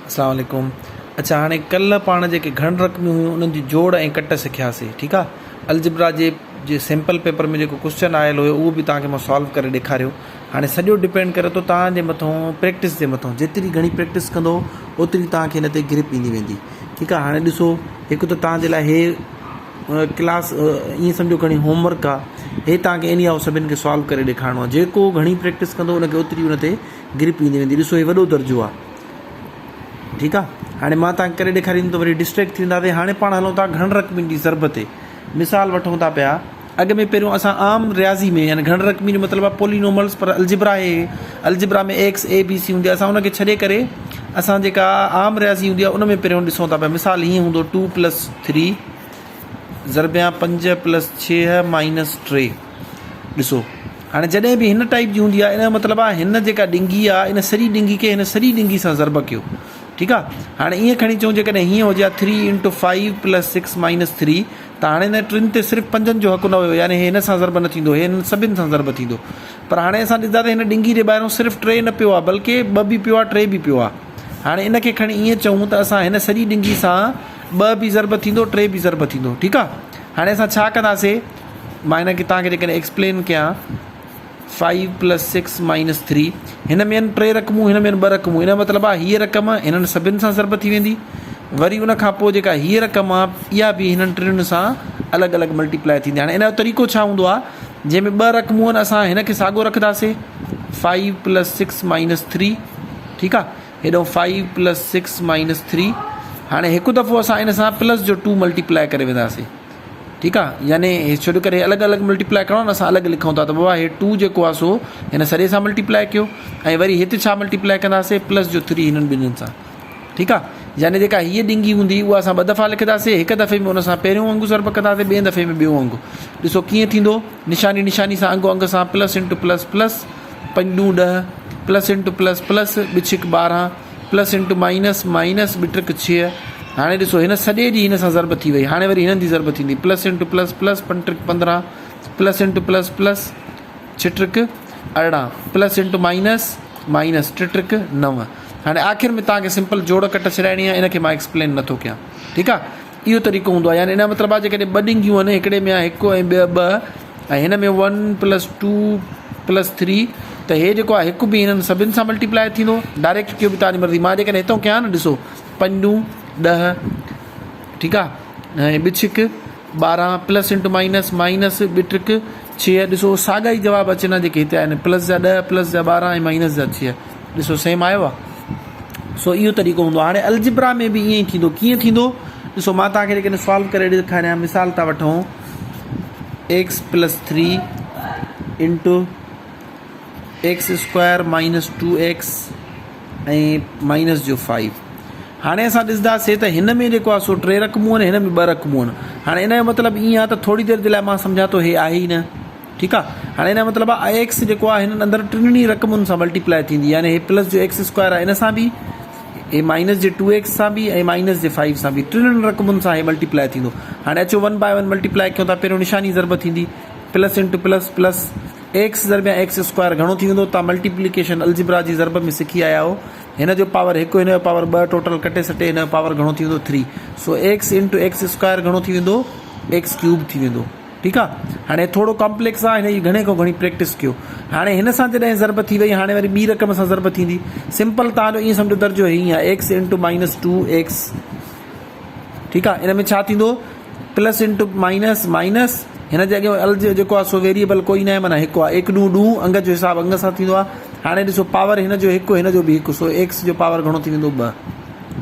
अस्सलाम वालेकुम। अच्छा, हाणे कल्ह पाण जेके घण रक़मियूं हुयूं उन्हनि जी जोड़ ऐं कट सिखियासीं। ठीकु आहे। अलजिब्रा जे सैम्पल पेपर में जेको क्वेश्चन आयल हुयो उहो बि तव्हांखे मां सॉल्व करे ॾेखारियो। हाणे सॼो डिपेंड करे थो तव्हांजे मथां, प्रैक्टिस जे मथां। जेतिरी घणी प्रैक्टिस कंदो ओतिरी तव्हांखे हिन ते ग्रिप ईंदी वेंदी। ठीकु आहे। हाणे ॾिसो, हिकु त तव्हांजे लाइ हे क्लास ईअं सम्झो घणी होमवर्क आहे, हे तव्हांखे एनी हाउ सभिनि खे सॉल्व करे ॾेखारिणो आहे। जेको घणी प्रैक्टिस कंदो उनखे ओतिरी उन ते ग्रिप ईंदी वेंदी। ॾिसो, हे वॾो दर्जो आहे। ठीकु आहे। हाणे मां तव्हांखे करे ॾेखारींदुमि त वरी डिस्ट्रैक्ट थींदासीं। हाणे पाण हलूं था घण रक़मी जी ज़रब ते। मिसाल वठूं था पिया। अॻ में पहिरियों असां आम रियाज़ी में, यानी घण रक़मी जो मतिलबु आहे पोलिनोमल्स, पर अलजिब्रा में एक्स ए बी सी हूंदी आहे। असां उनखे छॾे करे असां जेका आम रियाज़ी हूंदी आहे उन में पहिरियों ॾिसूं था पिया। मिसाल हीअं हूंदो 2+3 ज़रबिया 5+6 -3। ॾिसो, हाणे जॾहिं बि हिन टाइप जी हूंदी आहे, इन जो मतिलबु आहे हिन जेका डिंगी आहे, इन सॼी डिंगी खे हिन सॼी डिंगी सां ज़रब कयो। ठीकु आहे। हाणे ईअं खणी चऊं, जेकॾहिं हीअं हुजे 3 × 5 + 6 - 3, त हाणे हिन टिनि ते सिर्फ़ु 5 जो हक़ु न हुयो, यानी हिन सां ज़रब न थींदो, हिन सभिनि सां ज़रब थींदो। पर हाणे असां ॾिसंदासीं हिन डिंगी जे ॿाहिरों सिर्फ़ु 3 न पियो आहे, बल्कि 2 बि पियो आहे, 3 बि पियो आहे। हाणे इन खे खणी ईअं चऊं त असां हिन सॼी डिंगी सां 2 बि ज़रब थींदो, 3 बि ज़रब थींदो। ठीकु आहे। हाणे असां छा कंदासीं, मां हिन खे तव्हांखे जेकॾहिं एक्सप्लेन कयां। 5 + 6 - 3, हिन में आहिनि 3 रक़मूं, हिन में आहिनि 2 रक़मूं। हिन जो मतिलबु आहे हीअ रक़म हिननि सभिनि सां ज़रब थी वेंदी। वरी उन खां पोइ जेका हीअ रक़म आहे, इहा बि हिननि टिनि सां अलॻि अलॻि मल्टीप्लाई थींदी। हाणे इन जो तरीक़ो छा हूंदो आहे, जंहिंमें 2 रक़मूं आहिनि असां हिन खे साॻियो रखंदासीं, 5 + 6 - 3। ठीकु आहे। हेॾो 5 + 6 - 3। हाणे हिकु दफ़ो असां इन सां प्लस जो 2 मल्टीप्लाई करे वेंदासीं। ठीकु आहे। यानी छो करे अलॻि अलॻि मल्टीप्लाई करणो न, असां अलॻि लिखूं था त बाबा हे 2 जेको आहे सो हिन सॼे सां मल्टीप्लाई कयो, ऐं वरी हिते छा मल्टीप्लाई कंदासीं, प्लस जो 3 हिननि ॿिन्हिनि सां। ठीकु आहे। यानी जेका हीअ डिंगी हूंदी उहा असां 2 दफ़ा लिखंदासीं। हिकु दफ़े में उन सां पहिरियों अंगु ज़रब कंदासीं, ॿिए दफ़े में ॿियों अंगु। ॾिसो कीअं थींदो, निशानी सां अंग सां plus × plus plus, 5 × 10 plus × plus plus, ॿिछिक 12 प्लस × माइनस माइनस, ॿिट्रिक 6। हाणे ॾिसो, हिन सॼे जी हिन सां ज़रब थी वई। हाणे वरी हिननि जी ज़रब थींदी, plus × plus plus 5 × 15 plus × plus plus 6 × 18 plus × minus minus 3 × 9। हाणे आख़िर में तव्हांखे सिंपल जोड़ कट छॾाइणी आहे, इनखे मां एक्सप्लेन नथो कयां। ठीकु आहे। इहो तरीक़ो हूंदो आहे। यानी इन जो मतिलबु आहे जेकॾहिं 2 डिंगियूं आहिनि, हिकिड़े में आहे 1 ऐं ॿियो 2, ऐं हिन में 1 + 2 + 3, त हे जेको आहे 1 बि हिननि सभिनि सां मल्टीप्लाई थींदो। डायरेक्ट कयो बि तव्हांजी मर्ज़ी। मां जेकॾहिं हितां कयां न, ॾिसो 5 × 10, ठीकु आहे, ऐं ॿिछिक 12 प्लस × माइनस माइनस, ॿिट्रिक 6। ॾिसो, साॻा ई जवाब अचनि जेके हिते आहिनि, प्लस जा 10 प्लस जा 12 ऐं माइनस जा 6। ॾिसो, सेम आयो आहे। सो इहो तरीक़ो हूंदो आहे। हाणे अलजिब्रा में बि ईअं ई थींदो। कीअं थींदो, ॾिसो मां तव्हांखे जेकॾहिं सॉल्व करे ॾेखारियां। मिसाल था वठूं, x + 3 × x² - 2x ऐं माइनस जो 5। हाणे असां ॾिसंदासीं त हिन में जेको आहे सो 3 रक़मूं आहिनि, हिन में 2 रक़मूं आहिनि। हाणे इन जो मतिलबु ईअं आहे त थोरी देरि जे लाइ मां सम्झां थो, हे आहे ई न। ठीकु आहे। हाणे इन जो मतिलबु आहे एक्स जेको आहे हिननि अंदरि 3 रक़मुनि सां मल्टीप्लाई थींदी। यानी हे प्लस जो x² आहे इन सां बि, हे माइनस जे 2x सां बि, ऐं माइनस जे 5 सां बि, 3 रक़मुनि सां हे मल्टीप्लाई थींदो। हाणे अचो 1 बाय 1 मल्टीप्लाई कयूं था। पहिरियों निशानी ज़रब थींदी, plus × plus plus, x ज़रबिया x² घणो थी वेंदो। तव्हां मल्टीप्लिकेशन अलजिब्रा जी ज़रब में सिखी आया हो। हिन जो पावर 1, हिन जो पावर 2, टोटल कटे सटे हिन जो पावर घणो थी वेंदो, 3। सो x × x² घणो थी वेंदो, x³ थी वेंदो। ठीकु आहे। हाणे थोरो कॉम्प्लेक्स आहे, हिन जी घणे खां घणी प्रैक्टिस कयो। हाणे हिन सां जॾहिं ज़रब थी वई, हाणे वरी ॿी रक़म सां ज़रब थींदी। सिंपल तव्हांजो ईअं सम्झो दर्जो हीअं आहे, x × -2x। ठीकु आहे। इन में छा थींदो, प्लस × माइनस माइनस, हिन जे अॻियां अल जेको आहे सो वेरिएबल कोई न आहे, माना 1 आहे। 1 × 2 अंग जो हिसाबु अंग सां थींदो आहे। हाणे ॾिसो, पावर हिन जो 1, हिन जो बि 1, सो x जो पावर घणो थी वेंदो, 2।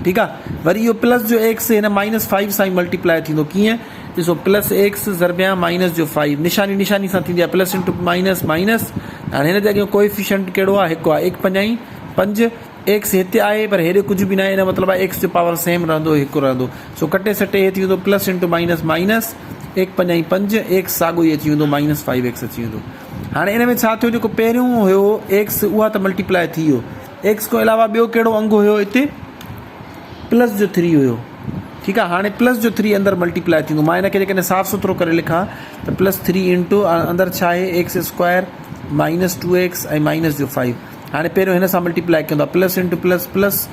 ठीकु आहे। वरी इहो प्लस जो x हिन -5 सां ई मल्टीप्लाई थींदो। कीअं, ॾिसो, प्लस x ज़रबिया माइनस जो 5, निशानी सां थींदी आहे, प्लस × माइनस माइनस। हाणे हिन जे अॻियां कोएफिशिएंट कहिड़ो आहे, 1 आहे। 1 × 5 = 5। x हिते आहे पर हेॾे कुझु बि न आहे, इन जो मतिलबु आहे x जो पावर सेम रहंदो, 1 रहंदो। सो कटे सटे हे थी वेंदो, प्लस × माइनस माइनस, 1 × 5 = 5, x साॻियो ई अची वेंदो, -5x अची वेंदो। हाणे इन में छा थियो, जेको पहिरियों हुयो x, उहा त मल्टीप्लाई थी वियो। x खां अलावा ॿियो कहिड़ो अंग हुयो हिते, प्लस जो 3 हुयो। ठीकु आहे। हाणे प्लस जो 3 अंदरि मल्टीप्लाई थींदो। मां हिनखे जेकॾहिं साफ़ु सुथिरो करे लिखां त +3 × अंदरि छा आहे, x² - 2x ऐं माइनस जो 5। हाणे पहिरियों हिन सां मल्टीप्लाई कंदो आहे प्लस इंटू प्लस प्लस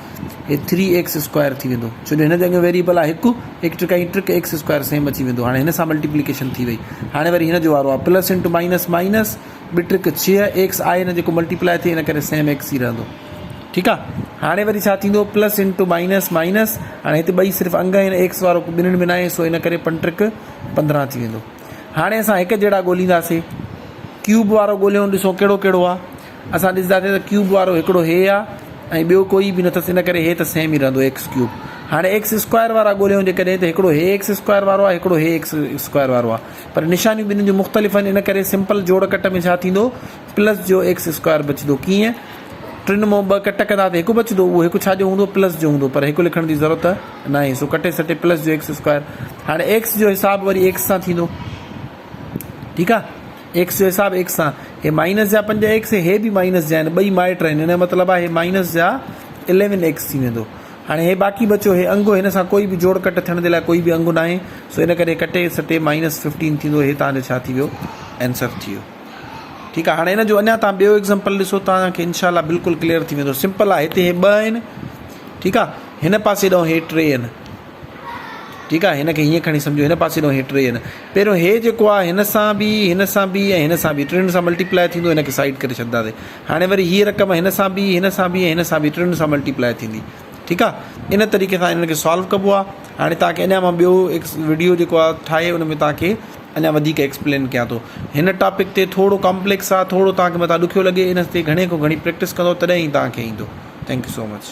हे 3x² थी वेंदो छो जो हिन जे अॻियां वेरिएबल आहे हिकु ट्रिक ऐं ट्रिक x² सेम अची वेंदो हाणे हिन सां मल्टीप्लिकेशन थी वई हाणे वरी हिन जो वारो आहे प्लस इंटू माइनस माइनस ॿ ट्रिक 6x आहे हिन जेको मल्टीप्लाई थिए हिन करे सेम x ई रहंदो ठीकु आहे हाणे वरी छा थींदो प्लस इंटू माइनस माइनस हाणे हिते ॿई सिर्फ़ु अंग आहिनि एक्स वारो ॿिन्हिनि में न आहे सो हिन करे 5 ट्रिक 15 थी वेंदो हाणे असां हिकु जहिड़ा ॻोल्हींदासीं क्यूब वारो ॻोल्हियूं ॾिसो कहिड़ो कहिड़ो आहे असां ॾिसंदासीं त क्यूब वारो हिकिड़ो हे आहे ऐं ॿियो कोई बि न अथसि इन करे हे त सेम ई रहंदो x³ हाणे x² वारा ॻोल्हियूं जेकॾहिं त हिकिड़ो हे x² वारो आहे हिकिड़ो हे x² वारो आहे पर निशानियूं ॿिन्हिनि जूं मुख़्तलिफ़ आहिनि इन करे सिंपल जोड़ कट में छा थींदो प्लस जो x² बचंदो कीअं टिनि मां 2 कट कंदा त हिकु बचंदो उहो हिकु छाजो हूंदो प्लस जो हूंदो पर हिकु लिखण जी ज़रूरत न आहे सो कटे सटे प्लस जो x² हाणे x जो हिसाबु वरी x सां थींदो ठीकु आहे x जो हिसाबु x सां हे माइनस जा 5x हे बि माइनस जा आहिनि ॿई माइट आहिनि हिन जो मतिलबु आहे हे माइनस जा 11x थी वेंदो हाणे हे बाक़ी बचो हे अंगो हिन सां कोई बि जोड़ कट थियण जे लाइ कोई बि अंगु न आहे सो इन करे कटे सटे -15 थींदो हे तव्हांजो छा थी वियो आंसर थी वियो ठीकु आहे हाणे हिन जो अञा तव्हां ॿियो एग्ज़ाम्पल ॾिसो तव्हांखे इनशाला बिल्कुलु क्लियर थी वेंदो सिंपल आहे हिते हे 2 आहिनि ठीकु आहे हिन पासे ॾांहुं हे 3 आहिनि ठीकु आहे हिन खे हीअं खणी सम्झो हिन पासे ॾांहुं हे 3 आहिनि पहिरियों हे जेको आहे हिन सां बि ऐं हिन सां बि टिनि सां मल्टीप्लाई थींदो हिन खे साइड करे छॾंदासीं हाणे वरी हीअ रक़म हिन सां बि ऐं हिन सां बि टिनि सां मल्टीप्लाई थींदी ठीकु आहे इन तरीक़े सां हिन खे सॉल्व कबो आहे हाणे तव्हांखे अञा मां ॿियो वीडियो जेको आहे ठाहे उन में तव्हांखे अञा वधीक एक्सप्लेन कयां थो हिन टॉपिक ते थोरो कॉम्प्लेक्स आहे थोरो तव्हांखे मथां ॾुखियो लॻे इन ते घणे खां घणी प्रैक्टिस कंदो तॾहिं ई तव्हांखे ईंदो थैंक यू सो मच